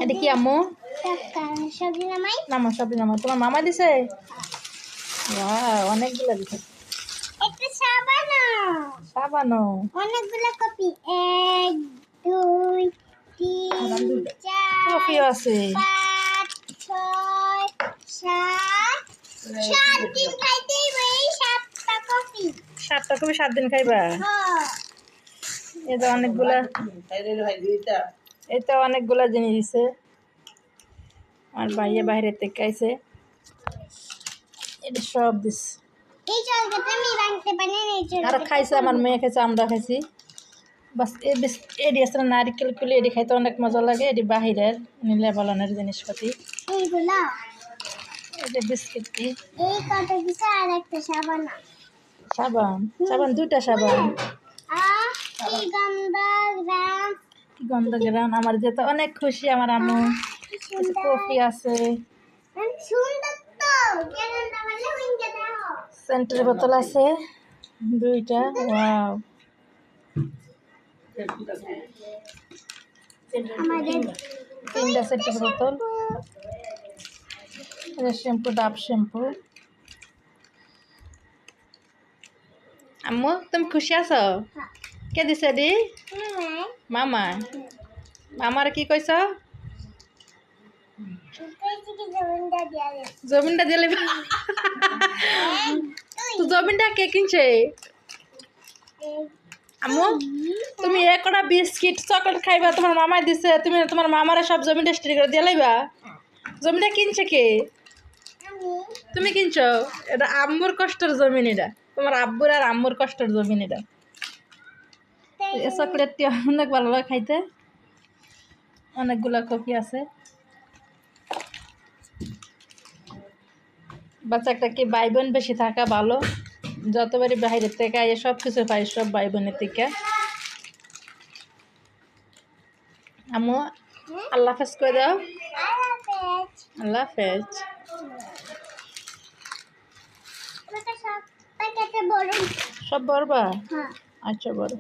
এটা কি আম্মু? সবজি নামাই। নামো সবজি নামো। তোমার মামা দিছে? অনেকগুলো দিছে। একটা সাবানো। সাবানো অনেকগুলো কপি। 1 2 3 4 কফিও আছে। 5 6 7 7 দিন খাইতেই এই 7টা কপি। 7টা কপি 7 দিন খাইবা? এটা অনেকগুলা, এটা অনেকগুলা জিনিস দিছে। আর ভাইয়া বাইরে থেকে আইছে, এটা সব দিস। এই জলটা আমি ভাঙতে পারি না। এই জল আর খাইছে আমার মেয়ে, খাইছে, আমরা খাইছি। বাস এডি আসলে নারিকেল কুলি, এডি খাইতে অনেক মজা লাগে। এডি বাহিরের লেবালনের জিনিসপাতি। এইগুলা এই যে বিস্কিট কি, এই কত দিছে আর একটা সাবান। সাবান, সাবান 2টা সাবান। কি গন্ধ গ্রাম। কি গন্ধ গেলাম। আমার যেতে অনেক খুশি আমার আম্মু। কফি আছে, সুন্দর তো গন্ধ বলে উইঙ্গে দাও। সেন্টের বোতল আছে 2টা। ওয়াও, আমাদের 3টা সেন্টের বোতল। শ্যাম্পু, ডাব শ্যাম্পু। আম্মু তুমি খুশি আছো? কে দিছে দি? মামা। মামার কি কইছ? জমিনটা দিলে তো জমিনটা কে কিনছে? আম্মু তুমি একটা বিস্কিট চকলেট খাইবা, তোমার মামাই দিছে, তুমি তোমার মামারা সব জমিনটা স্টিরি করে দিয়ে লাইবা? জমিটা কিনছে কে? তুমি কিনছো? এটা আম্মুর কষ্টের জমিন, এটা তোমার আব্বুর আর আম্মুর কষ্টের জমিন। এটা চকলেটটি অনেক ভালো লাগে খাইতে। অনেকগুলা কফি আছে। বাচ্চা একটা কি ভাই বোন বেশি থাকা ভালো। যতবারই বাইরের থেকে আইয়ে সব কিছু পাই, সব ভাই বোনের থেকে। আম্মু আল্লাহ হাফেজ করে দাও। আল্লাহ হাফেজ। সব বড়বা? আচ্ছা বড়।